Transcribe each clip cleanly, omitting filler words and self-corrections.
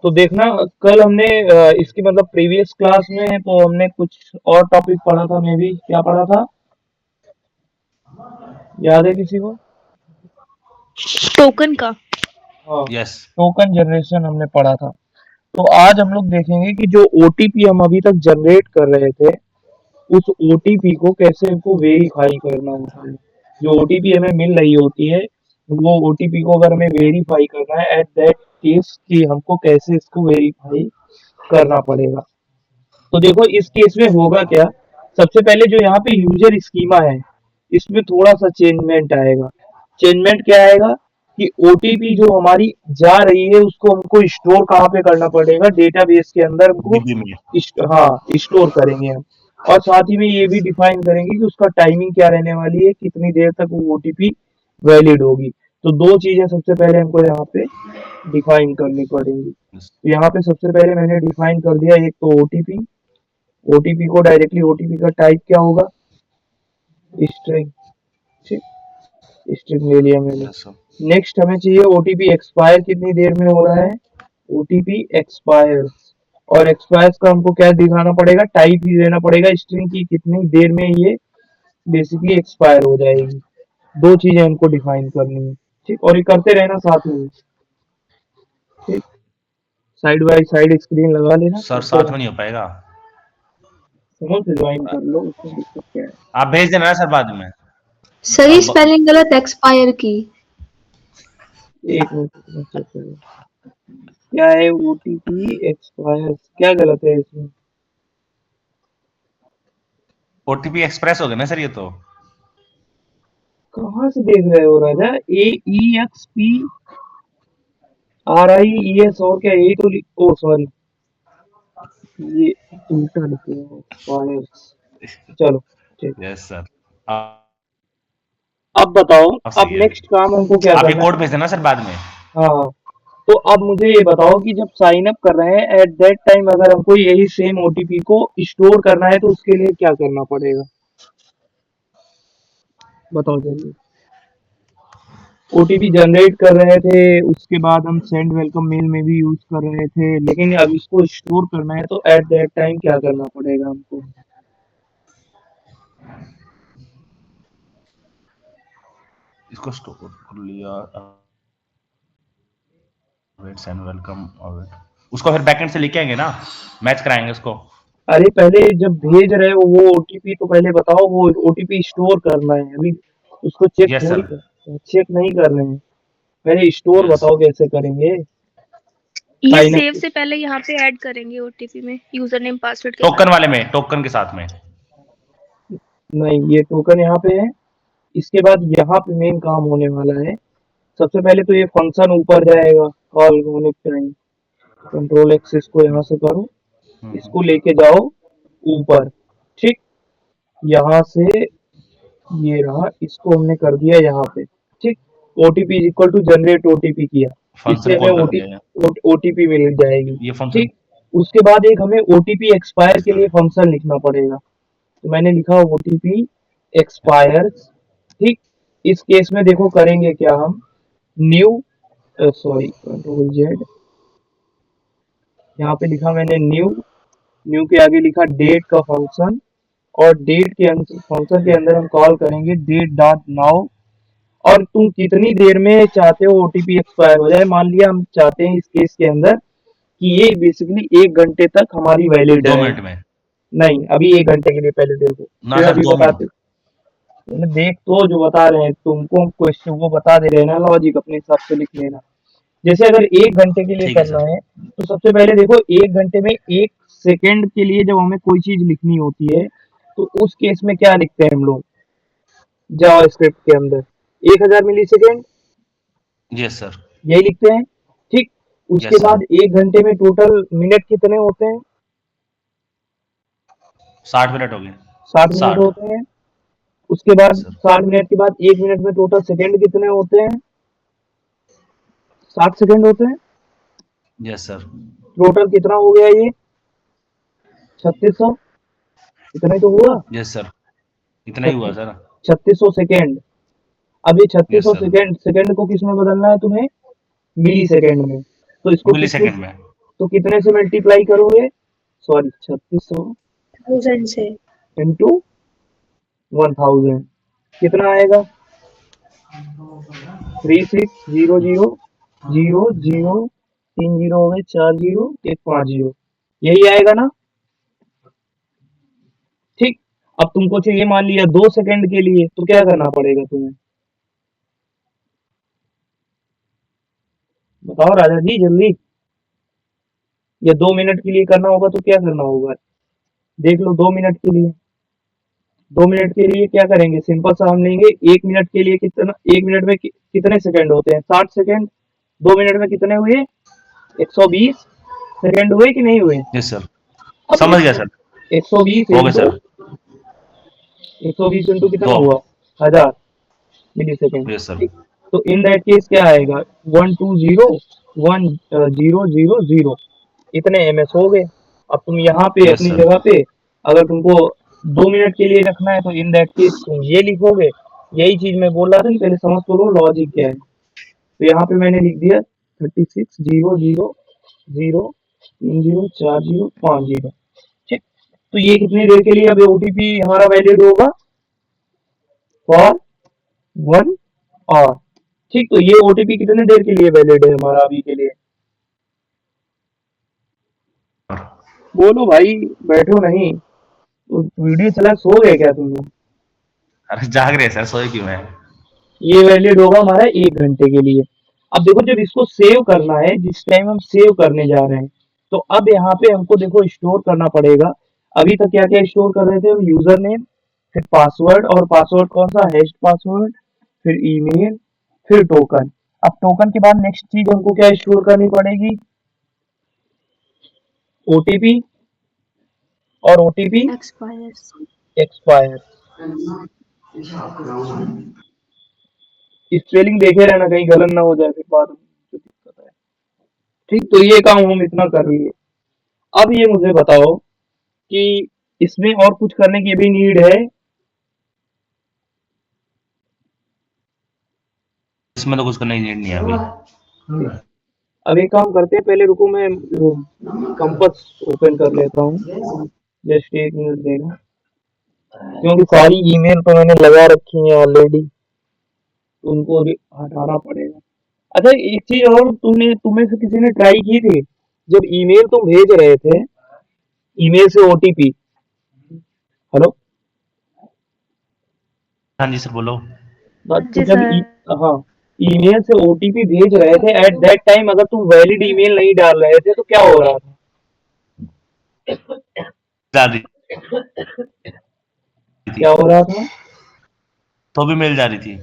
तो देखना, कल हमने इसकी मतलब प्रीवियस क्लास में तो हमने कुछ और टॉपिक पढ़ा था, मे भी क्या पढ़ा था, याद है किसी को? टोकन का। हाँ, यस टोकन जनरेशन हमने पढ़ा था। तो आज हम लोग देखेंगे कि जो ओटीपी हम अभी तक जनरेट कर रहे थे, उस ओटीपी को कैसे हमको वेरीफाई करना होता है। जो ओटीपी हमें मिल रही होती है, वो ओटीपी को अगर हमें वेरीफाई करना है एट दैट केस कि हमको कैसे इसको वेरीफाई करना पड़ेगा। तो देखो इस केस में होगा क्या, सबसे पहले जो यहाँ पे यूजर स्कीमा है, इसमें थोड़ा सा चेंजमेंट आएगा। चेंजमेंट क्या आएगा कि ओटीपी जो हमारी जा रही है उसको हमको स्टोर कहाँ पे करना पड़ेगा, डेटाबेस के अंदर हमको डीबी में। हाँ स्टोर करेंगे हम। और साथ ही में ये भी डिफाइन करेंगे कि उसका टाइमिंग क्या रहने वाली है, कितनी देर तक वो ओटीपी वैलिड होगी। तो दो चीजें सबसे पहले हमको यहाँ पे डिफाइन करनी पड़ेंगी। तो यहाँ पे सबसे पहले मैंने डिफाइन कर दिया, एक तो ओटीपी। ओटीपी को डायरेक्टली ओटीपी का टाइप क्या होगा, स्ट्रिंग। ठीक, स्ट्रिंग ले लिया मैंने। Yes sir. नेक्स्ट हमें चाहिए ओटीपी एक्सपायर कितनी देर में हो रहा है, ओटीपी एक्सपायर्स। और एक्सपायर्स का हमको क्या दिखाना पड़ेगा, टाइप ही देना पड़ेगा स्ट्रिंग की, कितनी देर में ये बेसिकली एक्सपायर हो जाएगी। दो चीजें हमको डिफाइन करनी है। ठीक, और ये करते रहना साथ में। ठीक, साइड बाय साइड स्क्रीन लगा लेना, सर करते साथ में रहना। नहीं हो पाएगा, समझ से ज्वाइन कर लो, उसमें दिक्कत क्या है। आप भेज देना ना सर बाद में। सही अब स्पेलिंग गलत, एक्सपायर की। एक मिनट चेक करो, क्या है ओटीपी एक्सपायर्स, क्या गलत है इसमें? ओटीपी एक्सप्रेस हो गया ना सर ये तो। कहाँ से देख रहे हो राजा? A E X P R I E S, और क्या, यही तो ओ सॉरी, ये उल्टा लिखे हैं एक्सपायर्स। चलो ठीक, यस सर। अब बताओ, अब अब सही है, नेक्स्ट काम हमको क्या आप ये करना कोड है? भेज देना सर बाद में। हाँ, तो अब मुझे ये बताओ कि जब साइन अप कर रहे हैं एट दैट टाइम अगर हमको यही सेम ओटीपी को स्टोर करना है तो उसके लिए क्या करना पड़ेगा, बताओ जल्दी। ओटीपी जनरेट कर रहे थे, उसके बाद हम सेंड वेलकम मेल में भी यूज कर रहे थे, लेकिन अब इसको स्टोर करना है तो एट दैट टाइम क्या करना पड़ेगा हमको? इसको स्टोर कर लिया, वेट सेंड वेलकम और उसको फिर बैकएंड से लेके आएंगे ना, मैच कराएंगे उसको। अरे पहले जब भेज रहे हो वो ओटीपी तो पहले बताओ, वो ओटीपी स्टोर करना है अभी, उसको चेक यस थोड़ी सर। कर, चेक नहीं कर रहे हैं, पहले स्टोर यस बताओ कैसे करेंगे। ये साइन सेव अप, से पहले यहाँ पे ऐड करेंगे ओटीपी में, यूजर नेम पासवर्ड के टोकन साथ। वाले में, टोकन के साथ में। नहीं ये टोकन यहाँ पे है, इसके बाद यहाँ पे मेन काम होने वाला है। सबसे पहले तो ये फंक्शन ऊपर जाएगा, कॉल होने के टाइम कंट्रोल एक्सेस को यहाँ से करो, इसको लेके जाओ ऊपर। ठीक, यहाँ से ये रहा, इसको हमने कर दिया यहाँ पे। ठीक, OTP is equal to generate OTP किया, इससे फंक्शन हमें कॉल कर दिया है ओटीपी मिल जाएगी। ये फंक्शन। ठीक, उसके बाद एक हमें ओटीपी एक्सपायर यस के सर। लिए फंक्शन लिखना पड़ेगा, तो मैंने लिखा ओटीपी एक्सपायर्स। ठीक, इस केस में देखो करेंगे क्या हम, न्यू सॉरी कंट्रोल जेड, यहाँ पे लिखा मैंने न्यू, न्यू के आगे लिखा डेट का फंक्शन, और डेट के फंक्शन के अंदर हम कॉल करेंगे डेट डॉट नाउ। और तुम कितनी देर में चाहते हो ओटीपी एक्सपायर हो जाए, मान लिया हम चाहते हैं इस केस के अंदर कि ये बेसिकली 1 घंटे तक हमारी वैलिड 2 रहे। मिनट में। नहीं अभी 1 घंटे के लिए पहले देखो, ना फिर सर अभी 2 मिनट। बताते, मैंने देख तो जो बता रहे हैं तुमको क्वेश्चन वो बता दे रहे हैं ना, लॉजिक अपने हिसाब से लिख लेना। जैसे अगर 1 घंटे के लिए ठीक है करना सर। है तो सबसे पहले देखो 1 घंटे में 1 सेकेंड के लिए जब हमें कोई चीज लिखनी होती है तो उस केस में क्या लिखते हैं हम लोग जावास्क्रिप्ट के अंदर, 1000 मिली सेकेंड, यस सर। यही लिखते हैं। ठीक, उसके यस सर। बाद 1 घंटे में टोटल मिनट कितने होते हैं, 60 मिनट हो गए। 60 मिनट 60। होते हैं। उसके यस बाद सर। 60 मिनट के बाद 1 मिनट में टोटल सेकेंड कितने होते हैं, 60 सेकेंड होते हैं। Yes sir. टोटल कितना हो गया ये, 3600, इतना ही तो हुआ। Yes sir. इतना ही हुआ सर। 3600 सेकेंड। अब ये छत्तीस यस सौ सर। सेकेंड सेकेंड को किस में बदलना है तुम्हें, मिली सेकेंड में। तो इसको मिली किस में, सेकेंड में। तो कितने से मल्टीप्लाई करोगे? सॉरी 3600 1000 से इंटू 1000 कितना आएगा? 3600 3 जीरो हो गए, 4 जीरो 1 5 जीरो, यही आएगा ना? ठीक। अब तुमको चाहिए मान लिया 2 सेकंड के लिए, तो क्या करना पड़ेगा तुम्हें? बताओ राजा जी जल्दी। या 2 मिनट के लिए करना होगा तो क्या करना होगा? देख लो 2 मिनट के लिए। 2 मिनट के लिए क्या करेंगे? सिंपल सा हम लेंगे 1 मिनट के लिए कितना, 1 मिनट में कितने सेकंड होते हैं? 60 सेकंड। 2 मिनट में कितने हुए? 120 सेकंड हुए कि नहीं हुए? यस सर, अब समझ गया सर, 120 हो गया इंटू सर। 120 इंटू कितना 2 हुआ? 1000 मिली सेकेंड। Yes sir. ठीक। तो इन दैट केस क्या आएगा? 120 इतने एमएस हो गए। अब तुम यहाँ पे यस अपनी सर। जगह पे अगर तुमको 2 मिनट के लिए रखना है तो इन दैट केस तुम ये लिखोगे। यही चीज मैं बोल रहा था कि पहले समझ तो लो लॉजिक क्या है। तो यहाँ पे मैंने लिख दिया 3600 0 0 3 0 4 0 5 0। ठीक। तो ये कितनी देर के लिए अब ओटीपी हमारा वैलिड होगा? For 1 hour. ठीक। तो ये ओटीपी कितने देर के लिए वैलिड है हमारा अभी के लिए? बोलो भाई, बैठो नहीं तो वीडियो चला, सो गए क्या तुम लोग? अरे जाग रहे सर, सोए क्यों है? ये वैलिड होगा हमारा 1 घंटे के लिए। अब देखो जब इसको सेव करना है, जिस टाइम हम सेव करने जा रहे हैं, तो अब यहाँ पे हमको देखो स्टोर करना पड़ेगा। अभी तक क्या क्या स्टोर कर रहे थे हम? यूजर नेम, फिर पासवर्ड, और पासवर्ड कौन सा? हैश्ड पासवर्ड, फिर ईमेल, फिर टोकन। अब टोकन के बाद नेक्स्ट चीज हमको क्या स्टोर करनी पड़ेगी? ओटीपी, और ओटीपी एक्सपायर्स। एक्सपायर। स्पेलिंग देखे रहना कहीं गलत ना हो जाए फिर बाद में जो दिक्कत है। ठीक। तो ये काम हम इतना कर लिए। अब ये मुझे बताओ कि इसमें और कुछ करने की भी नीड है? इसमें तो कुछ करने की नीड नहीं है अभी। अब एक काम करते हैं, पहले रुको मैं वो कंपास ओपन कर लेता हूँ। जस्ट 1 मिनट देना, क्योंकि सारी ईमेल तो मैंने लगा रखी है ऑलरेडी, तो उनको अभी हटाना पड़ेगा। अच्छा एक चीज और, तुम्हें से किसी ने ट्राई की थी जब ईमेल तुम भेज रहे थे, ईमेल से ओटीपी? हेलो? हाँ जी सर, बोलो। तो जी जब सर। हाँ, ईमेल से ओटीपी भेज रहे थे, एट दैट टाइम अगर तुम वैलिड ईमेल नहीं डाल रहे थे तो क्या हो रहा था? जा रही थी, क्या हो रहा था? तो भी मिल जा रही थी,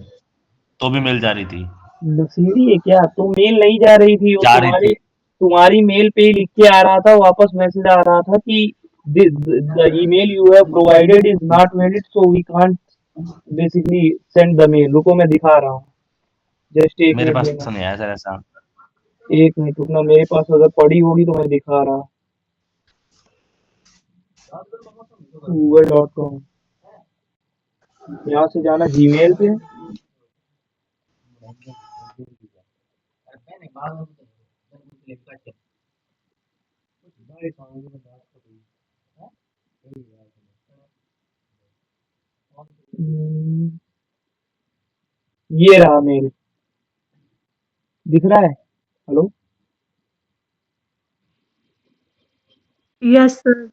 तो भी मिल जा रही थी, नसीड़ी है क्या? तो मेल नहीं जा रही थी, वो जा रही तुम्हारी थी। तुम्हारी मेल पे ही लिख के आ रहा था, वापस मैसेज आ रहा था कि the email you have provided is not valid, so we can't basically send the mail. रुको मैं दिखा रहा हूँ, जस्ट 1 मेरे मिनट पास देना। तो नहीं आया सर ऐसा। 1 मिनट रुकना, मेरे पास अगर पड़ी होगी तो मैं दिखा रहा। google.com, यहाँ से जाना जीमेल पे। हम्म, ये रहा मेल, दिख रहा है? हेलो? Yes sir.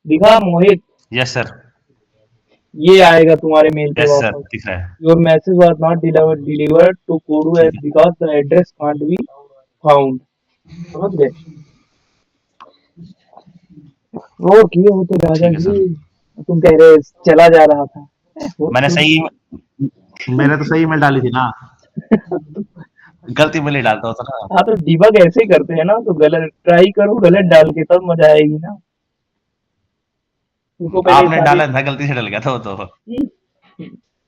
दिखा मोहित? यस सर, ये आएगा तुम्हारे मेल पे यस सर, वापस। दिख रहा है। Your message was not delivered to कोडू एज ठीक है। Because the address can't be found. समझ गए? वो किए हो तो राजा ठीक है जी, सर। तुम कह रहे चला जा रहा था। मैंने सही, मैंने तो सही ईमेल डाली थी ना, गलती में नहीं डालता होता ना। हाँ तो डिबग ऐसे ही करते हैं ना, तो गलत ट्राई करो, गलत डाल के तब मजा आएगी ना। तुमको पहले आपने सारे डाला था, गलती से डल गया था वो तो।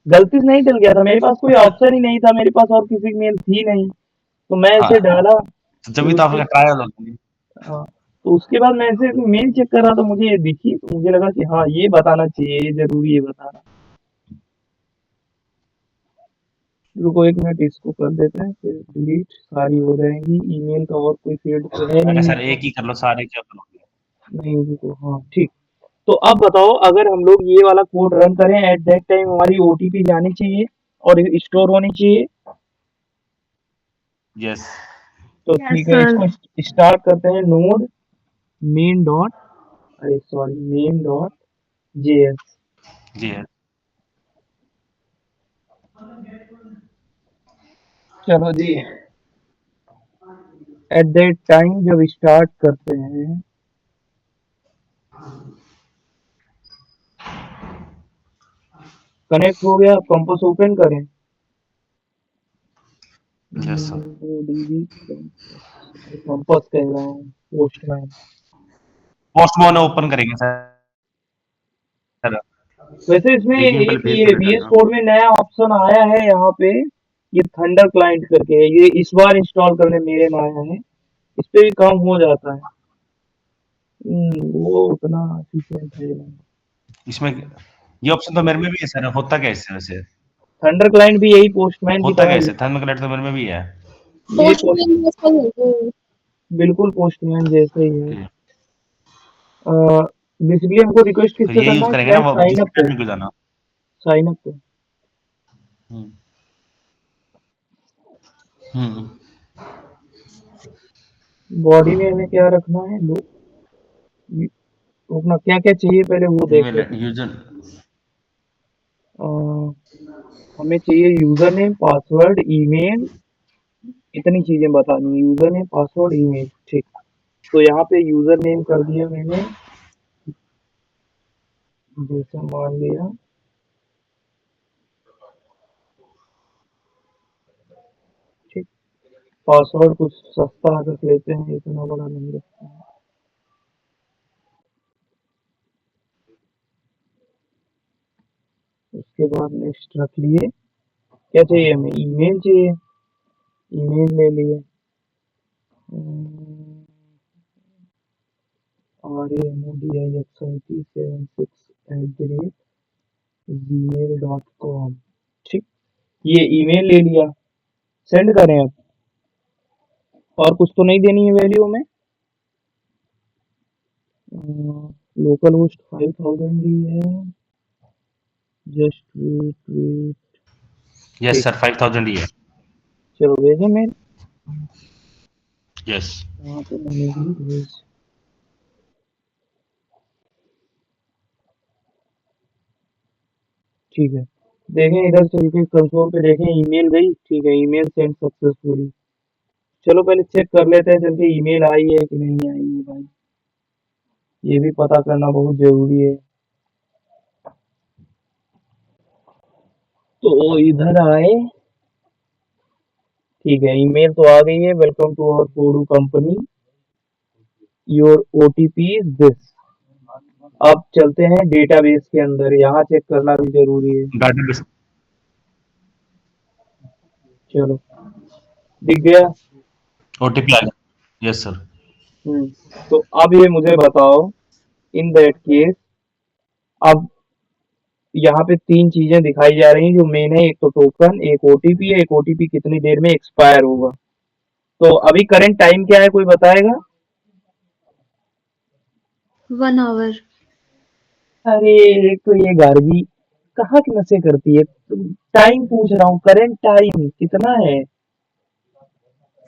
गलती से नहीं डल गया था, मेरे पास कोई ऑप्शन ही नहीं था, मेरे पास और किसी की मेल थी नहीं, तो मैं हाँ, इसे डाला। तो फिर जब भी तो उसके आपका ट्रायल होगी। हाँ, तो उसके बाद मैं ऐसे मेल चेक कर रहा था, मुझे ये दिखी तो मुझे लगा कि हाँ ये बताना चाहिए, ये जरूरी है बताना। रुको एक मिनट, इसको कर देते हैं फिर डिलीट, सारी हो जाएंगी। ईमेल का और कोई फील्ड तो है अरे नहीं सर इसका। एक ही कर लो, सारे क्यों करोगे? नहीं रुको, हाँ ठीक। तो अब बताओ, अगर हम लोग ये वाला कोड रन करें एट दैट टाइम हमारी ओटीपी जानी चाहिए और स्टोर होनी चाहिए। यस तो यस ठीक है, सर। इसको स्टार्ट करते हैं। नोड मेन डॉट, अरे सॉरी, मेन डॉट जेएस। जी है। चलो जी, एट दैट टाइम जब स्टार्ट करते हैं, कनेक्ट हो गया, कंपास ओपन करें। Yes sir. डीबी कंपास कह रहा हूँ, पोस्टमैन। पोस्टमैन ओपन करेंगे सर। वैसे इसमें देखिए एक पहले पेज ये सेलेक्ट वीएस करेगा। कोड में नया ऑप्शन आया है यहाँ पे, ये थंडर क्लाइंट करके है, ये इस बार इंस्टॉल करने मेरे में आया है। इस पे भी काम हो जाता है। वो उतना efficient है नहीं। इसमें ये ऑप्शन तो मेरे में भी है सर, होता क्या है इससे वैसे? थंडर क्लाइंट भी यही पोस्टमैन की होता क्या तरह है ही इससे? थर्मल कलेक्ट तो मेरे में भी है। ये पोस्ट, पोस्टमैन जैसा ही है वो। बिल्कुल पोस्टमैन जैसा ही है। ओके। बेसिकली हमको रिक्वेस्ट फिर किससे ये यूज करना है, करेंगे ना शायद वो साइन अप जिसमें पे। एडमिन को जाना। साइन अप पे हम्म हम्म। बॉडी में हमें क्या रखना है, लो अपना क्या क्या चाहिए पहले वो देख ईमेल लेते हैं। यूजर। हमें चाहिए यूजर नेम, पासवर्ड, ईमेल, इतनी चीजें बतानी है। यूजर नेम, पासवर्ड, ईमेल, ठीक। तो यहाँ पे यूजर नेम कर दिया मैंने, जैसे मान लिया, ठीक। पासवर्ड कुछ सस्ता रख लेते हैं, इतना बड़ा नहीं रखते हैं। उसके बाद नेक्स्ट रख लिए। क्या चाहिए हमें, ईमेल चाहिए, ईमेल ले लिए। RAMODIXIT76@gmail.com, ठीक। ये ईमेल ले लिया, सेंड करें अब। और कुछ तो नहीं देनी है वैल्यू में। लोकल होस्ट 5000 ही है, जस्ट वेट वेट, यस ठीक। सर 5000 ही है। चलो भेजे मेल, यस। यहाँ पे मैनेजली भेज, ठीक है। देखें इधर चल के कंसोल पे देखें, ईमेल गई, ठीक है, ईमेल सेंड सक्सेसफुली। चलो पहले चेक कर लेते हैं चल के, ईमेल आई है कि नहीं आई है भाई, ये भी पता करना बहुत जरूरी है। तो इधर आए, ठीक है, ईमेल तो आ गई है, वेलकम टू आवर कोडू company, your OTP is this. अब चलते हैं डेटाबेस के अंदर, यहाँ चेक करना भी जरूरी है। डाटाबेस। चलो, दिख गया। ओटीपी आ गया। Yes sir. तो अब ये मुझे बताओ, इन दैट केस, अब यहाँ पे तीन चीजें दिखाई जा रही हैं जो मेन है, एक तो टोकन, एक ओटीपी है, एक ओटीपी कितनी देर में एक्सपायर होगा। तो अभी करंट टाइम क्या है, कोई बताएगा? 1 आवर। अरे एक तो ये गार्गी कहाँ की नशे करती है, टाइम पूछ रहा हूँ, करंट टाइम कितना है?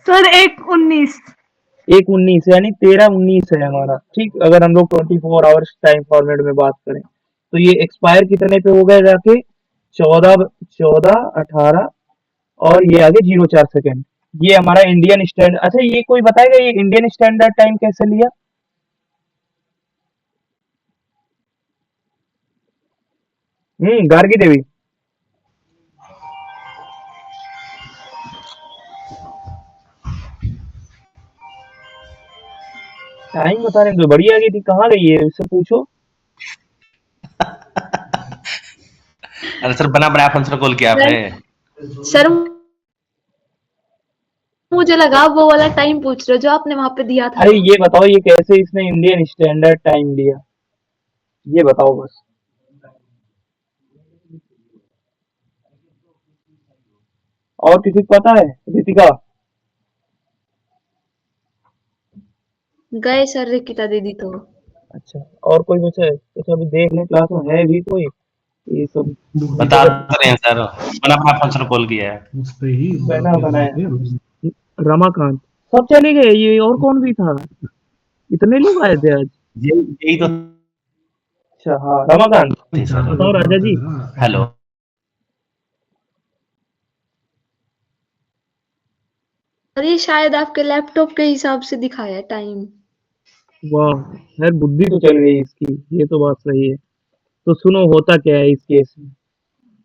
सर 1:19। 1:19 यानी 13:19 है हमारा, ठीक। अगर हम लोग 24 आवर्स टाइम फॉर्मेट में बात करें, तो ये एक्सपायर कितने पे हो गया जाके, 14, 18 और ये आगे 04 सेकेंड। ये हमारा इंडियन स्टैंडर्ड, अच्छा ये कोई बताएगा ये इंडियन स्टैंडर्ड टाइम कैसे लिया? गार्गी देवी, टाइम बताने में तो बड़ी आ गई थी, कहाँ गई है, इससे पूछो। अरे सर बना बनाया फंक्शन कॉल किया सर आपने। सर मुझे लगा वो वाला टाइम पूछ रहे हो जो आपने वहां पे दिया था। अरे ये बताओ, ये कैसे इसने इंडियन स्टैंडर्ड टाइम लिया, ये बताओ बस। और किसी को पता है? रितिका? गए सर रिकिता दीदी तो। अच्छा, और कोई बचा है? अच्छा अभी देख लें क्लास में है भी कोई, ये सब बता डिबेट तो रहे हैं सर, मैंने अपना फंक्शन कॉल किया है। उस पे ही बना बातें बनाया। बातें रमाकांत सब चले गए, ये और कौन भी था? इतने लोग आए थे आज? यही तो अच्छा हाँ, रमाकांत। थी सर। बताओ राजा जी। हेलो। और ये शायद आपके लैपटॉप के हिसाब से दिखाया टाइम। वाह, यार बुद्धि तो चल गई इसकी, ये तो बात सही है। तो सुनो होता क्या है इस केस में,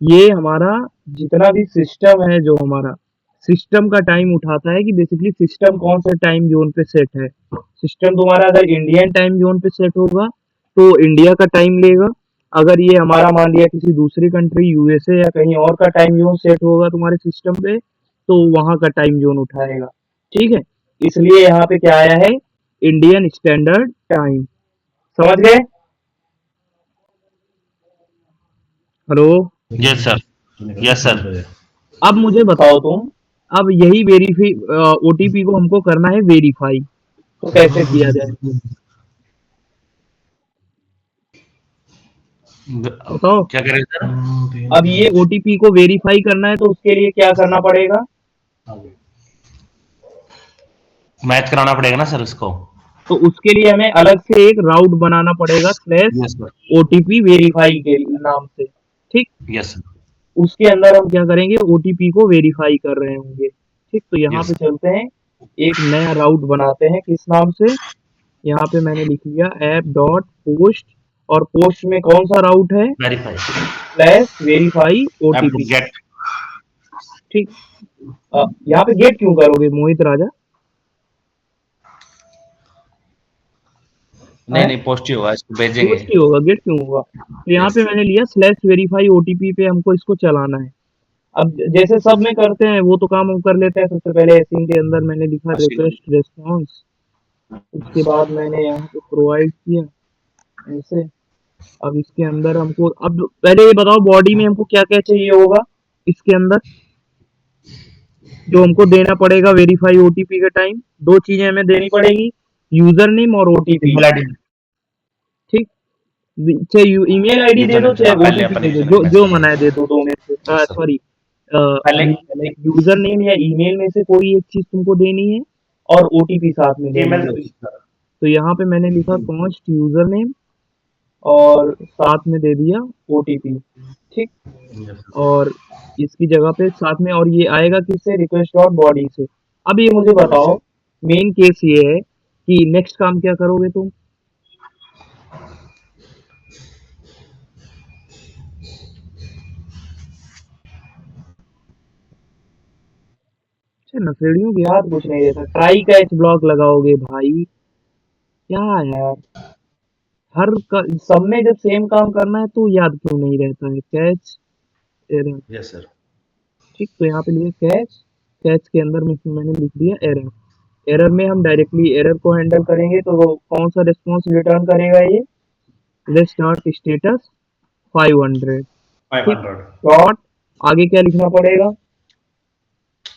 ये हमारा जितना भी सिस्टम है, जो हमारा सिस्टम का टाइम उठाता है कि बेसिकली सिस्टम कौन से टाइम जोन पे सेट है। सिस्टम तुम्हारा अगर इंडियन टाइम जोन पे सेट होगा तो इंडिया का टाइम लेगा। अगर ये हमारा मान लिया किसी दूसरी कंट्री यूएसए या कहीं और का टाइम जोन सेट होगा तुम्हारे सिस्टम पे, तो वहां का टाइम जोन उठाएगा। ठीक है, इसलिए यहाँ पे क्या आया है, इंडियन स्टैंडर्ड टाइम। समझ गए? Hello? Yes sir, yes sir. अब मुझे बताओ तुम, अब यही वेरीफाई ओटीपी को हमको करना है वेरीफाई, तो कैसे किया जाए बताओ? क्या करें सर? अब ये ओटीपी को वेरीफाई करना है तो उसके लिए क्या करना पड़ेगा? मैच कराना पड़ेगा ना सर इसको। तो उसके लिए हमें अलग से एक राउट बनाना पड़ेगा slash yes sir, OTP verify के नाम से। ठीक, यस सर, उसके अंदर हम क्या करेंगे, ओटीपी को वेरीफाई कर रहे होंगे। ठीक, तो यहाँ पे यस चलते हैं, एक नया राउट बनाते हैं, किस नाम से? यहाँ पे मैंने लिख लिया ऐप डॉट पोस्ट, और पोस्ट में कौन सा राउट है? Verify slash verify OTP. Get. ठीक, यहाँ पे गेट क्यों करोगे मोहित राजा? नहीं नहीं, पोस्ट ही होगा, इसको भेजेंगे। पोस्ट ही होगा, गेट क्यों होगा? तो यहाँ पे मैंने लिया स्लैश वेरीफाई ओटीपी पे हमको इसको चलाना है। अब जैसे सब में करते हैं वो तो काम हम कर लेते हैं। सबसे पहले एसिंग के अंदर मैंने लिखा रिक्वेस्ट रिस्पॉन्स, उसके बाद मैंने यहाँ पे प्रोवाइड किया ऐसे। अब इसके अंदर हमको, अब पहले ये बताओ बॉडी में हमको क्या क्या चाहिए होगा इसके अंदर, जो हमको देना पड़ेगा वेरीफाई ओटीपी के टाइम? दो चीजें हमें देनी पड़ेगी, यूजर नेम और ओटीपी। Email ID. ठीक, चाहे ईमेल आईडी दे दो चाहे पहले ओटीपी अपन दे दो, यूजर जो जो मना है दे दो, दो में से। Yes sir. सॉरी, पहले यूजर नेम या ईमेल में से कोई एक चीज तुमको देनी है और ओटीपी साथ में देनी ईमेल है। तो यहाँ पे मैंने लिखा कॉन्स्ट यूजर नेम और साथ में दे दिया ओटीपी। ठीक, और इसकी जगह पे साथ में, और ये आएगा किससे? रिक्वेस्ट डॉट बॉडी से। अब ये मुझे बताओ, मेन केस ये है कि नेक्स्ट काम क्या करोगे तुम? अच्छा, नशेड़ियों के हाथ कुछ नहीं रहता, ट्राई कैच ब्लॉक लगाओगे भाई, क्या यार। सब में जब सेम काम करना है तो याद क्यों नहीं रहता है? Catch error. Yes sir. ठीक, तो यहाँ पे लिए कैच, कैच के अंदर में मैंने लिख दिया एरर। एरर में हम डायरेक्टली एरर को हैंडल करेंगे, तो वो कौन सा रिस्पॉन्स रिटर्न करेगा ये? Restart status 500। ठीक, 500 डॉट आगे क्या लिखना पड़ेगा?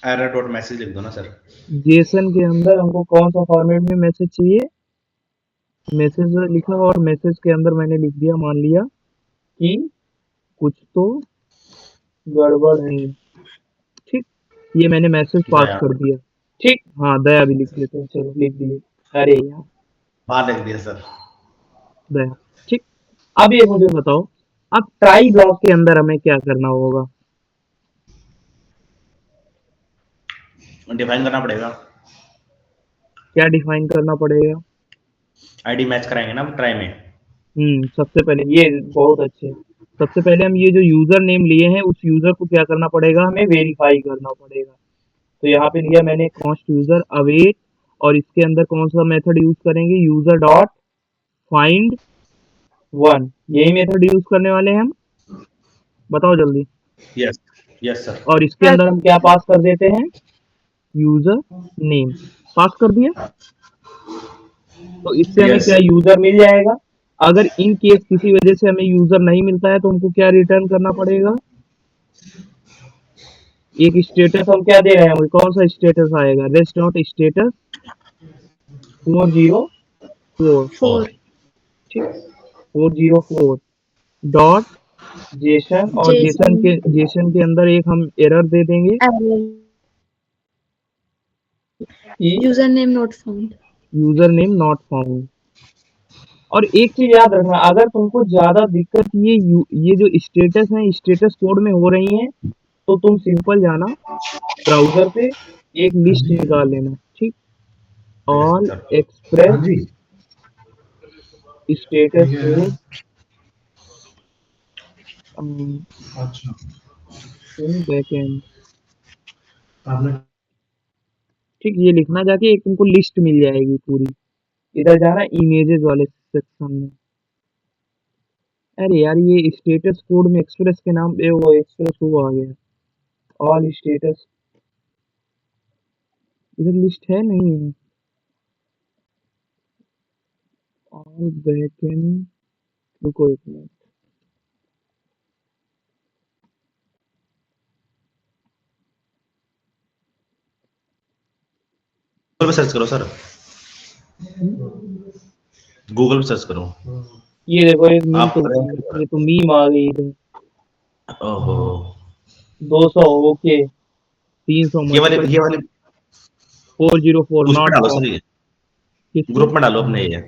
एरर डॉट मैसेज लिख दो ना सर। जेसन के अंदर हमको कौन सा फॉर्मेट में मैसेज चाहिए? मैसेज लिखा, और मैसेज के अंदर मैंने लिख दिया, मान लिया कि कुछ तो गड़बड़ है। ठीक, ये मैंने मैसेज पास दया। कर दिया। ठीक, हाँ दया भी लिख देते हैं, चलो लिख दिए। अरे यार, हाँ लिख दिया सर। दया। ठीक, अब ये मुझे बताओ, अब ट्राई ब्लॉक के अंदर हमें क्या करना होगा? डिफाइन करना पड़ेगा। क्या डिफाइन करना पड़ेगा? आईडी मैच कराएंगे ना ट्राई में। सबसे पहले ये बहुत अच्छे, सबसे पहले हम ये जो यूजर नेम लिए हैं उस यूजर को क्या करना पड़ेगा? हमें वेरीफाई करना पड़ेगा। तो यहाँ पे लिया मैंने कॉन्स्ट यूजर अवेट, और इसके अंदर कौन सा मेथड यूज करेंगे? यूजर डॉट फाइंड वन, यही मेथड यूज करने वाले हैं हम। बताओ जल्दी। Yes, yes sir. और इसके अंदर हम क्या पास कर देते हैं? यूजर नेम पास कर दिया, तो इससे हमें Yes. क्या यूजर मिल जाएगा। अगर इन केस किसी वजह से हमें यूजर नहीं मिलता है तो हमको क्या रिटर्न करना पड़ेगा? एक स्टेटस हम क्या दे रहे हैं, कौन सा स्टेटस आएगा, रेस्ट डॉट स्टेटस 404, 4 ठीक, 404 डॉट जेसन, और जेसन जेसन के अंदर एक हम एरर दे देंगे कि user name not found. User name not found. और एक चीज याद रखना, अगर तुमको ज्यादा दिक्कत ये जो स्टेटस है स्टेटस कोड में हो रही है, तो तुम सिंपल जाना ब्राउजर पे, एक लिस्ट निकाल लेना, ठीक, ऑल एक्सप्रेस स्टेटस कोड इन बैकएंड, ठीक, ये लिखना जाके, एक तुमको लिस्ट मिल जाएगी पूरी। इधर जाना इमेजेस वाले सेक्शन में। अरे यार ये स्टेटस कोड में एक्सप्रेस के नाम पे वो एक्सप्रेस वो आ गया, ऑल स्टेटस, इधर लिस्ट है नहीं है, ऑल बैकएंड, रुको एक मिनट, गूगल पे सर्च करो सर, गूगल पे सर्च करो। ये देखो एक मीम आप तो ये तो मीम आ गई इधर, ओहो 200 ओके, 300 ये वाले 404 उस पे नॉट डालो सर, फाउंड, ये किससे, ग्रुप में डालो अपने, ये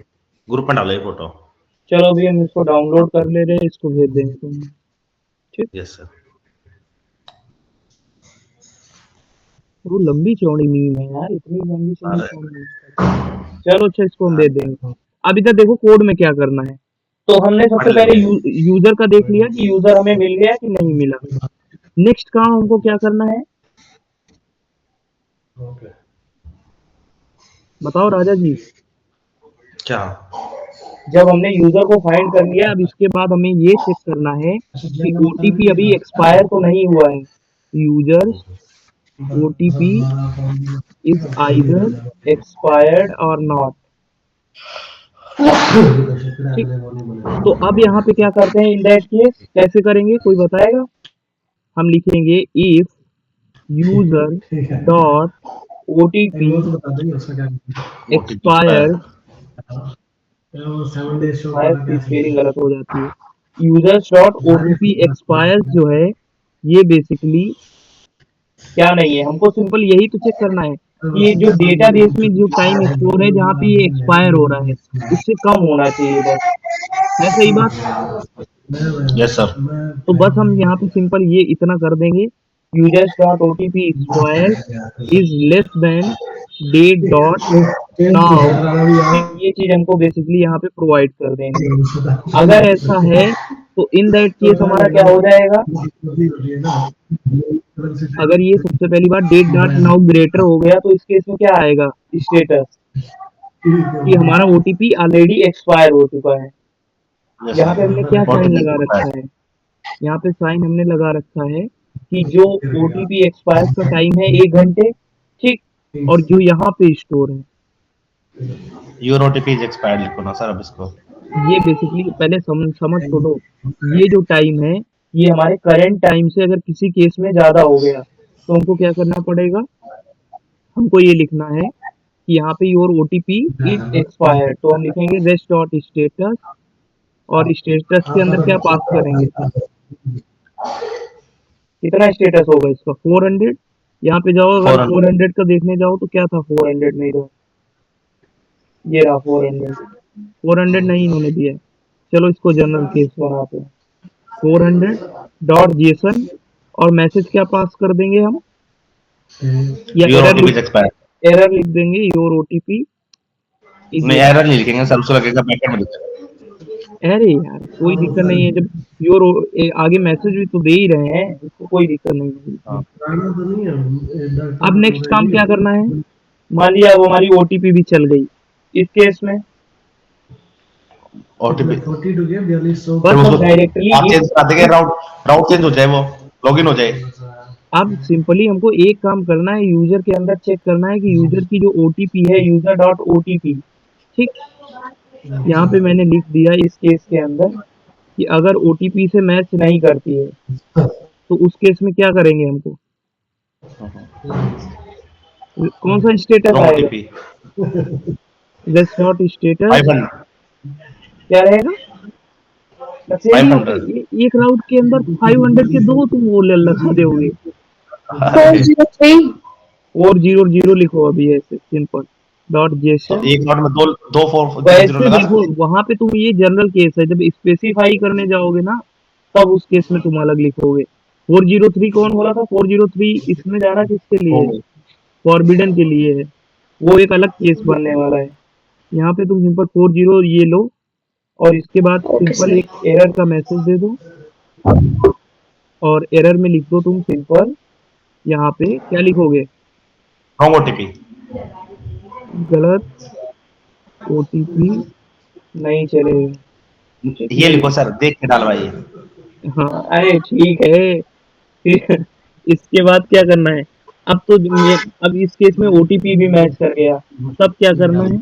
ग्रुप में डालो ये फोटो। चलो अभी हम इसको डाउनलोड कर ले रहे हैं, इसको भेज देंगे तुम, ठीक, यस सर। वो लंबी चौड़ी मीम है यार, इतनी लंबी चौड़ी कौन यूज करता है। चलो अच्छा इसको हम दे देंगे। अब इधर देखो कोड में क्या करना है, तो हमने सबसे पहले यूजर का देख लिया कि यूजर हमें मिल गया कि नहीं मिला। नेक्स्ट काम हमको क्या करना है, बताओ राजा जी। क्या? जब हमने यूजर को फाइंड कर लिया, अब इसके बाद हमें ये चेक करना है कि ओटीपी अभी एक्सपायर तो नहीं हुआ है। Users OTP is either expired और नॉट, ठीक। तो अब यहाँ पे क्या करते हैं, इन दैट केस कैसे करेंगे, कोई बताएगा। हम लिखेंगे if user dot OTP expire, spelling गलत हो जाती है, यूजर्स डॉट ओटीपी एक्सपायर जो है, ये बेसिकली क्या नहीं है, हमको सिंपल यही तो चेक करना है कि ये जो डेटाबेस में जो टाइम स्टोर है जहाँ पे ये एक्सपायर हो रहा है, उससे कम होना चाहिए, बस है सही बात। Yes sir. तो बस हम यहाँ पे सिंपल ये इतना कर देंगे, users dot OTP expire is less than date dot now, ये चीज हमको बेसिकली यहाँ पे प्रोवाइड कर देंगे। अगर ऐसा है तो इन दैट केस हमारा क्या हो जाएगा, अगर ये सबसे पहली बार डेट डॉट नाउ ग्रेटर हो गया, तो इस केस में क्या आएगा स्टेटस कि हमारा ओटीपी ऑलरेडी एक्सपायर हो चुका है। यहाँ पे हमने क्या साइन लगा रखा है, यहाँ पे साइन हमने लगा रखा है कि जो ओटीपी एक्सपायर का टाइम है 1 घंटे, ठीक, और जो यहाँ पे स्टोर है योर ओटीपी इज एक्सपायर्ड लिखो ना सर अब इसको। ये बेसिकली पहले समझ तो लो, ये जो टाइम है ये हमारे करंट टाइम से अगर किसी केस में ज्यादा हो गया तो हमको क्या करना पड़ेगा, हमको ये लिखना है कि यहाँ पे योर ओटीपी इज एक्सपायर्ड, तो हम लिखेंगे रेस्ट डॉट स्टेटस, और स्टेटस के अंदर क्या पास करेंगे, कितना स्टेटस होगा इसका 400, यहाँ पे जाओ अगर 400 का देखने जाओ तो क्या था 400 नहीं रहा, ये रहा 400 नहीं इन्होंने दिया है। चलो इसको जनरल केस बनाते हैं, 400 डॉट जेसन, और मैसेज क्या पास कर देंगे हम, या एरर लिख देंगे योर ओटीपी, नहीं एरर नहीं लिखेंगे सर, उसको लगेगा पैकेट में लिखेंगे। अरे यार कोई दिक्कत नहीं है, जब योर आगे मैसेज भी तो दे ही रहे हैं, इसको कोई दिक्कत नहीं है। अब नेक्स्ट काम क्या करना है, मान लिया अब हमारी ओटीपी भी चल गई, इस केस में ओटीपी बस हम डायरेक्टली राउट चेंज हो जाए, वो लॉगिन हो जाए। अब सिंपली हमको एक काम करना है, यूजर के अंदर चेक करना है कि यूजर की जो ओटीपी है यूजर डॉट ओटीपी, ठीक, यहाँ पे मैंने लिख दिया इस केस के अंदर कि अगर ओटीपी से मैच नहीं करती है तो उस केस में क्या करेंगे हमको, कौन सा स्टेटस रॉन्ग आएगा? OTP that's not status. 500 क्या रहेगा? सफेदी होगी 500 एक राउंड के अंदर 500 के दो तुम वो लगा दोगे। 403। 400 लिखो अभी ऐसे सिंपल डॉट तो जेसन। एक नोट में दो दो फोर जीरो जीरो वैसे लगा देखो सकते वहां पे तुम ये जनरल केस है, जब स्पेसिफाई करने जाओगे ना तब उस केस में तुम अलग लिखोगे। 403 कौन बोला था? 403 इसमें जा रहा किसके लिए है? हैं? फॉरबिडन के लिए है, वो एक अलग केस बनने वाला है। यहाँ पे तुम सिंपल 40 ये लो और इसके बाद ओके सिंपल सर। एक एरर का मैसेज दे दो और एरर में लिख दो तुम सिंपल, यहाँ पे क्या लिखोगे? रॉन्ग ओटीपी गलत ओटीपी नहीं चलेगा। ठीक ये नहीं। लिखो सर, देख के डालवाइए। हाँ अरे ठीक है। फिर इसके बाद क्या करना है? अब तो अब इस केस में ओटीपी भी मैच कर गया, तब क्या करना है?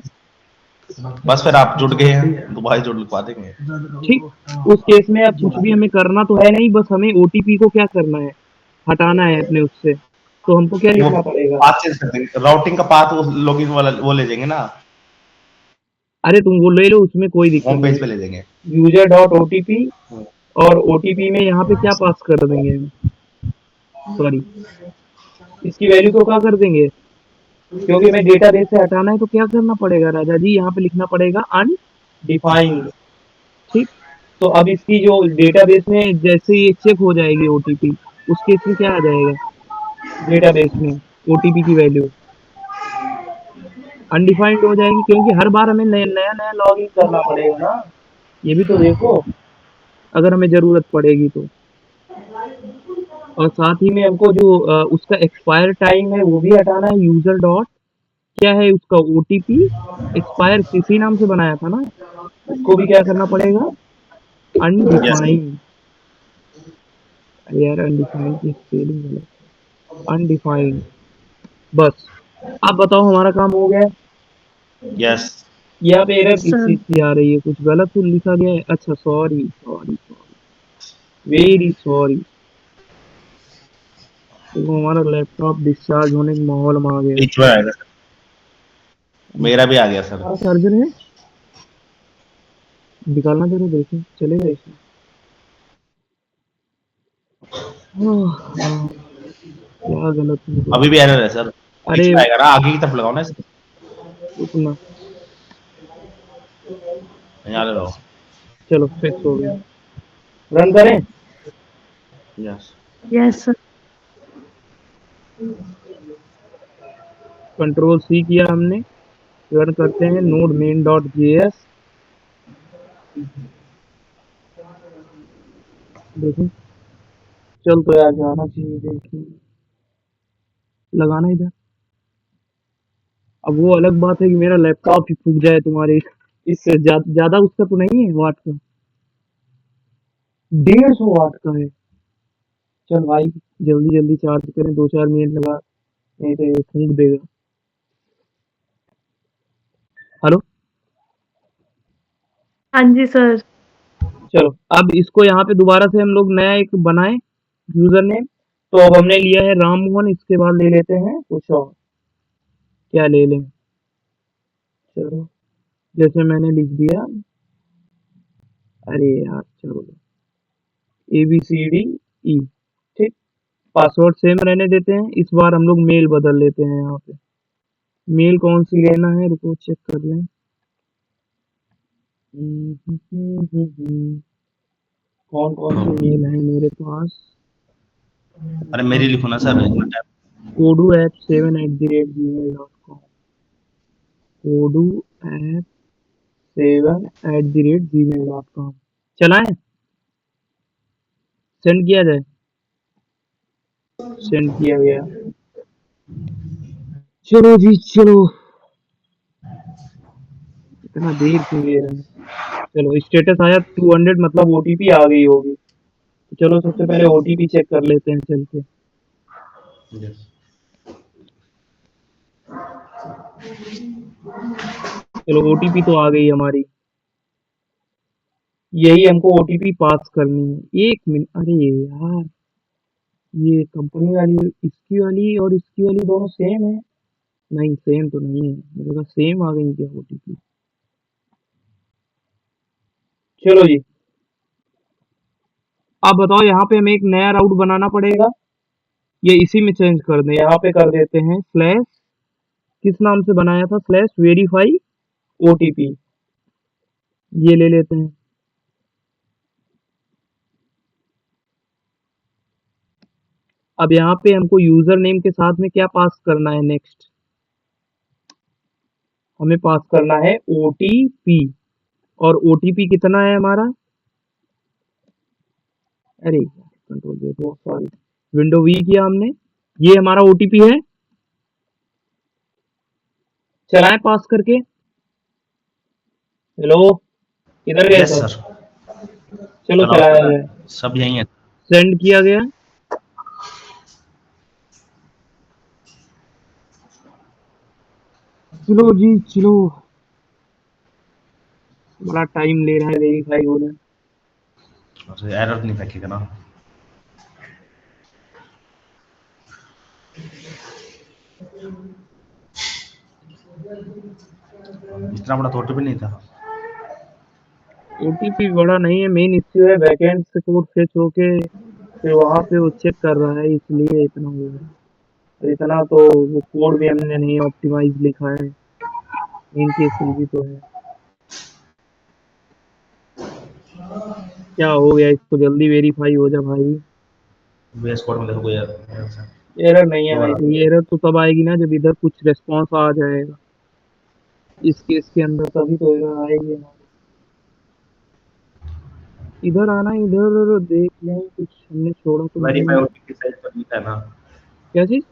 बस फिर आप जुड़ गए हैं, दोबारा जुड़ लिखवा देंगे। ठीक, उस केस में अब कुछ भी हमें करना तो है नहीं, बस हमें ओटीपी को क्या करना है? हटाना है अपने उससे। तो हमको क्या वो लिखना पड़ेगा? पाथ चेंज कर देंगे, राउटिंग का पाथ वो लॉगिन वाला वो ले जाएंगे ना, अरे तुम वो ले लो, उसमें कोई दिक्कत होम पेज नहीं पे है। ले जाएंगे। यूजर डॉट ओटीपी और ओटीपी में यहाँ पे क्या पास कर देंगे हम? सॉरी, इसकी वैल्यू तो क्या कर देंगे? क्योंकि हमें डेटाबेस से हटाना है तो क्या करना पड़ेगा राजा जी? यहाँ पे लिखना पड़ेगा अनडिफाइंड। ठीक, तो अब इसकी जो डेटाबेस में जैसे ये चेक हो जाएगी ओटीपी, उस केस में क्या आ जाएगा डेटाबेस में? ओटीपी की वैल्यू अनडिफाइंड हो जाएगी, क्योंकि हर बार हमें नया नया लॉग इन करना पड़ेगा ना। ये भी तो देखो, अगर हमें जरूरत पड़ेगी तो। और साथ ही में हमको जो उसका एक्सपायर टाइम है वो भी हटाना है। यूजर डॉट क्या है उसका? ओटीपी एक्सपायर किसी नाम से बनाया था ना, उसको भी क्या करना पड़ेगा? Yes undefined. अरे यार अनडिफाइंड की स्पेलिंग गलत है, अनडिफाइंड। बस, आप बताओ हमारा काम हो गया है? यस यहाँ पे एरर किस सर चीज की आ रही है? कुछ गलत तो लिखा गया है? अच्छा sorry sorry sorry, very sorry. देखो हमारा लैपटॉप डिस्चार्ज होने के माहौल में आ गया। बीच में आएगा सर, मेरा भी आ गया सर। हमारा चार्जर है, निकालना जरूर, देखें चलेगा इसमें। हाँ, क्या गलत हो गया? अभी भी एरर है सर, बीच अरे में आएगा ना, आगे की तरफ लगाओ ना इसको। रुकना, यहाँ लगाओ। चलो फिक्स हो गया। रन करें? Yes yes sir. Control C किया हमने, रन करते हैं नोड मेन डॉट जेएस। देखें, चल तो यार जाना चाहिए, देखिए लगाना इधर। अब वो अलग बात है कि मेरा लैपटॉप ही फूक जाए तुम्हारे इससे ज्यादा उसका तो नहीं है वाट का, 150 वाट का है। चल भाई जल्दी जल्दी चार्ज करें, 2-4 मिनट लगा, नहीं तो ये फूक देगा। हेलो, हाँ जी सर। चलो अब इसको यहाँ पे दोबारा से हम लोग नया एक बनाए यूजर नेम। तो अब हमने लिया है राम मोहन, इसके बाद ले लेते हैं कुछ और। क्या ले लें? चलो जैसे मैंने लिख दिया, अरे यार चलो ABCDE। ठीक, पासवर्ड सेम रहने देते हैं। इस बार हम लोग मेल बदल लेते हैं। यहाँ पे मेल कौन सी लेना है, रुको चेक कर लें। कौन कौन सी मेल है मेरे पास? अरे मेरी लिखो ना सर, कोडू ऐप 7@gmail.com, कोडू ऐप 7@gmail.com। चलाएं, सेंड किया जाए। सेंड किया गया। चलो जी चलो, इतना देर क्यों ले रहे हैं? चलो स्टेटस आया 200, मतलब ओटीपी आ गई होगी। तो चलो सबसे पहले ओटीपी चेक कर लेते हैं चल के। चलो ओटीपी तो आ गई हमारी, यही हमको ओटीपी पास करनी है। 1 मिनट, अरे यार ये कंपनी वाली, इसकी वाली और इसकी वाली दोनों सेम है? नहीं सेम तो नहीं है, मेरे पास सेम आ गई क्या ओटीपी? चलो जी, आप बताओ यहाँ पे हमें एक नया राउट बनाना पड़ेगा, ये इसी में चेंज कर दें? यहाँ पे कर देते हैं स्लैश, किस नाम से बनाया था? स्लैश वेरीफाई ओटीपी, ये ले लेते हैं। अब यहाँ पे हमको यूजर नेम के साथ में क्या पास करना है? नेक्स्ट हमें पास करना है ओटीपी, और ओटीपी कितना है हमारा? अरे कंट्रोल देखो, सॉरी, विंडो वी किया हमने, ये हमारा ओटीपी है। चलाएं पास करके। हेलो, किधर गए यस सब? सर। चलो चलाओ चलाया सर, जाए। सब यही है। सेंड किया गया। चलो जी चलो, बड़ा टाइम ले रहा है वेरीफाई होने। एरर नहीं फेंकेगा ना। इतना बड़ा तो ओटीपी नहीं था। ओटीपी बड़ा नहीं है, मेन इश्यू है बैकएंड से कोड फेच होके फिर वहां पे वो चेक कर रहा है, इसलिए इतना हो रहा है। इतना तो वो कोड भी हमने नहीं ऑप्टिमाइज लिखा है, मेन केस भी तो है। क्या हो गया इसको? जल्दी वेरीफाई हो जा भाई। बेस कोड में देखो कोई error। एरर नहीं है भाई, दोबारा ये एरर तो तब आएगी ना जब इधर कुछ रिस्पॉन्स आ जाएगा, इस केस के अंदर तभी तो एरर आएगी। इधर आना, इधर देख लें कुछ हमने छोड़ा तो वेरीफाई नहीं। ओटीपी साइज पर लिखा है ना। क्या चीज?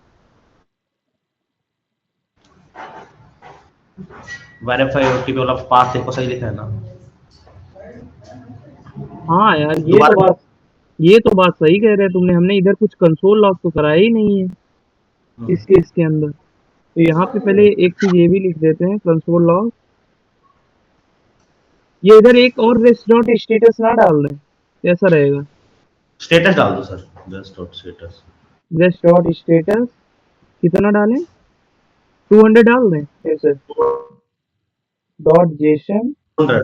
वेरीफाई ओटीपी वाला पाथ देखो सही लिखा है ना। हाँ यार, दोबारा ये तो बात सही कह रहे हैं तुमने, हमने इधर कुछ कंसोल लॉग तो कराया ही नहीं है हम्म, इस केस के अंदर। तो यहाँ पे पहले एक चीज ये भी लिख देते हैं, कंसोल लॉग। ये इधर एक और रेस्ट डॉट स्टेटस ना डाल दें, कैसा रहेगा? स्टेटस डाल दो sir, just dot status. Rest dot status कितना डालें? 200 डाल दें कैसे? Dot JSON. 200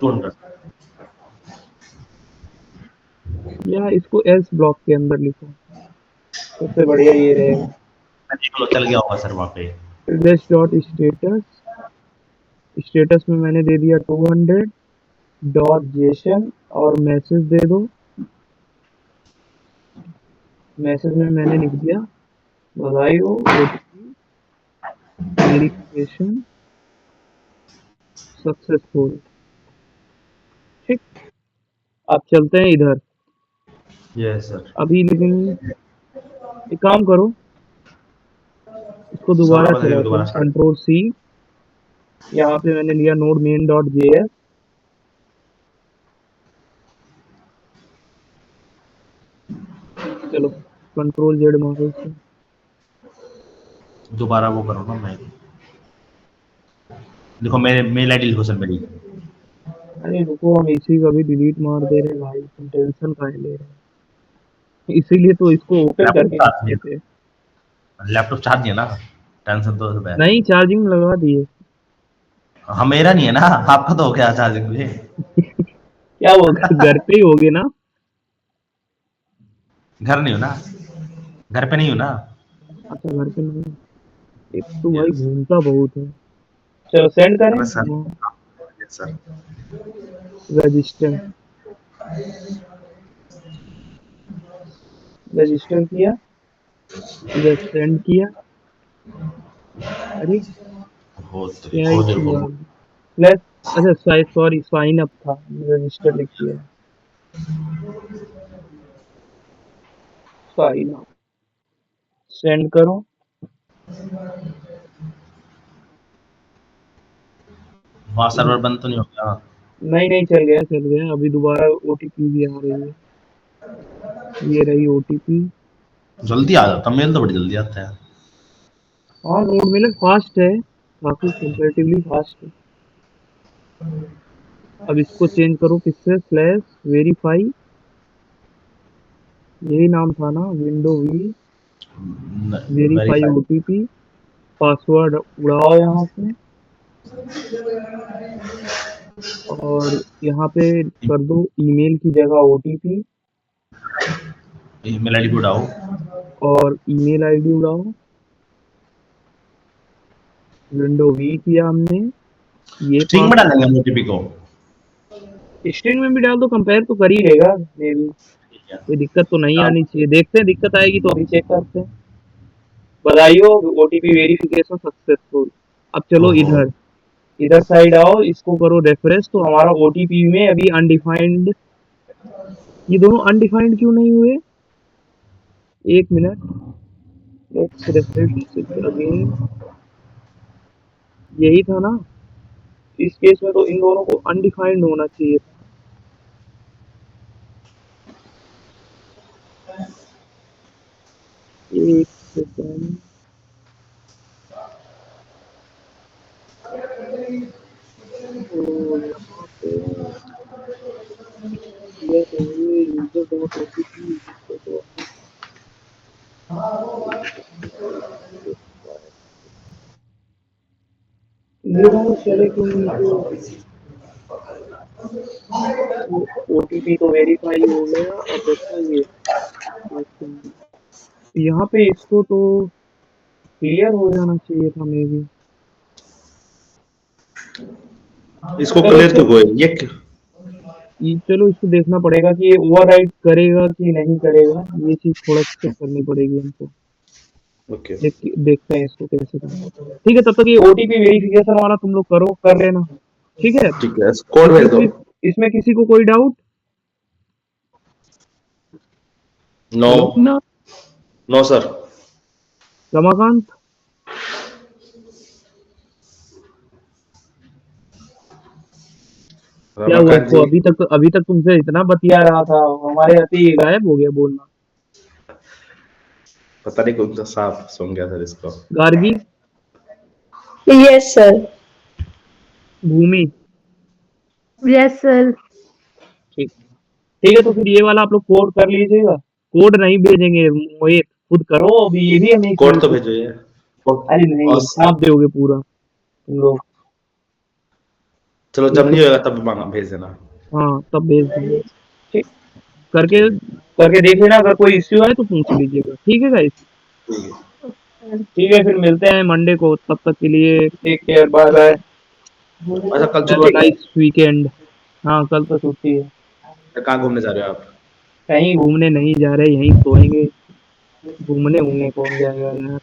200। या इसको एल्स ब्लॉक के अंदर लिखो, सबसे बढ़िया ये रहेगा। देख लो चल गया होगा सर वहाँ पे। रेस्ट डॉट स्टेटस, स्टेटस में मैंने दे दिया 200 डॉट जेसन, और मैसेज दे दो। मैसेज में मैंने लिख दिया बधाई हो, ओटीपी वेरिफिकेशन सक्सेसफुल। ठीक, अब चलते हैं इधर। Yes sir. अभी लेकिन एक काम करो, इसको सर्वर दोबारा बताइए चलाते दोबारा हैं, स्टार्ट। Control C. यहाँ पे मैंने लिया नोड मेन डॉट जेएस। चलो कंट्रोल जेड मारो इसे। दोबारा वो करो ना। मैं देखो मेरे मेल आईडी लिखो सर मेरी। अरे रुको, हम इसी का भी डिलीट मार दे रहे हैं भाई, तुम टेंशन काहे ले रहे हो? इसीलिए तो इसको ओपन लैपटॉप करके चार्ज रखते नहीं थे। है, लैपटॉप चार्ज नहीं है ना। टेंशन तो है। नहीं, चार्जिंग लगा दिए। हाँ मेरा नहीं है ना, आपका तो हो गया चार्जिंग भी। क्या वो घर पे ही होगे ना? घर नहीं हो ना, घर पे नहीं हो ना। अच्छा घर पे नहीं। एक तो भाई यस। घूमता बहुत है। चलो सेंड करें। अरे सर। हाँ, यस सर। रजिस्टर, रजिस्टर किया, इधर सेंड किया। अरे क्या हो इशू देखो। आ गया? प्लस, अच्छा सॉरी, साइन अप था, रजिस्टर लिख दिया। साइन अप, सेंड करो। वहाँ सर्वर बंद तो नहीं हो गया। नहीं नहीं, चल गया चल गया, अभी दोबारा ओटीपी भी आ रही है, ये रही ओटीपी। जल्दी आ जाता, मेल तो बड़ी जल्दी आता है। हाँ नोड में फास्ट है, काफी कंपैरेटिवली फास्ट है। अब इसको चेंज करो किससे? स्लैश वेरीफाई यही नाम था ना, window we verify verify. OTP, password उड़ाओ यहाँ से, और यहाँ पे कर दो ईमेल की जगह ओटीपी, ईमेल आईडी उड़ाओ। और ईमेल आईडी उड़ाओ। विंडो वी किया हमने, ये स्ट्रिंग में डालेंगे हम ओटीपी को। स्ट्रिंग में भी डाल दो, कंपेयर तो कर ही लेगा मे भी, ठीक है। कोई दिक्कत तो नहीं आनी चाहिए। देखते हैं, दिक्कत आएगी तो अभी चेक करते हैं। बधाई हो, ओटीपी वेरिफिकेशन सक्सेसफुल। अब चलो ओहो। इधर साइड आओ, इसको करो रेफरेंस, तो हमारा ओटीपी में अभी अनडिफाइंड, ये दोनों अनडिफाइंड क्यों नहीं हुए? एक मिनट, लेट्स रिफ्रेश अगेन। यही था ना, इस केस में तो इन दोनों को अनडिफाइंड होना चाहिए था। एक सेकेंड, तो यहाँ पे दिया चाहिए यूजर डॉट ओटीपी, ये दोनों चले क्यों नहीं? तो ओटीपी तो वेरीफाई हो गया, अब बचा ये। यहाँ पे इसको तो क्लियर हो जाना चाहिए था मे बी। इसको क्लियर क्यों हुए ये चलो इसको देखना पड़ेगा कि ये ओवरराइड करेगा कि नहीं करेगा, ये चीज थोड़ा चेक करनी पड़ेगी हमको। ओके। देखते हैं इसको कैसे करना। ठीक है, तब तक ये ओटीपी वेरिफिकेशन वाला तुम लोग करो, कर लेना। ठीक है, ठीक है, कोड भेज दो। इसमें किसी को कोई doubt? No. Hello no sir. Ramakant, क्या हुआ रमाकांत इसको? जी, अभी तक तुमसे इतना बतिया रहा था, हमारे आते ही गायब हो गया बोलना। पता नहीं कौन सा सांप सूंघ गया सर इसको। Gargi, yes sir. Bhumi, yes sir. ठीक ठीक है, तो फिर ये वाला आप लोग कोड कर लीजिएगा। कोड नहीं भेजेंगे मोहित, खुद करो, अभी ये भी हमें कोड तो भेजो ये। अरे नहीं, आप दोगे पूरा तुम लोग। चलो जब नहीं होगा तब मांगा भेज देना। हाँ, तब भेज देंगे। ठीक, करके करके देख लेना, अगर कोई इश्यू है तो पूछ लीजिएगा। ठीक है गाइस, ठीक है। ठीक है, फिर मिलते हैं मंडे को। तब तक के लिए टेक केयर, बाय बाय, अच्छा कल हैव अ छुट्टी है नाइस वीकेंड। हाँ, कल तो छुट्टी है। क्या? कहाँ घूमने जा रहे हो आप? कहीं घूमने नहीं जा रहे, यहीं सोएंगे। घूमने घूमने कौन जाएगा यार।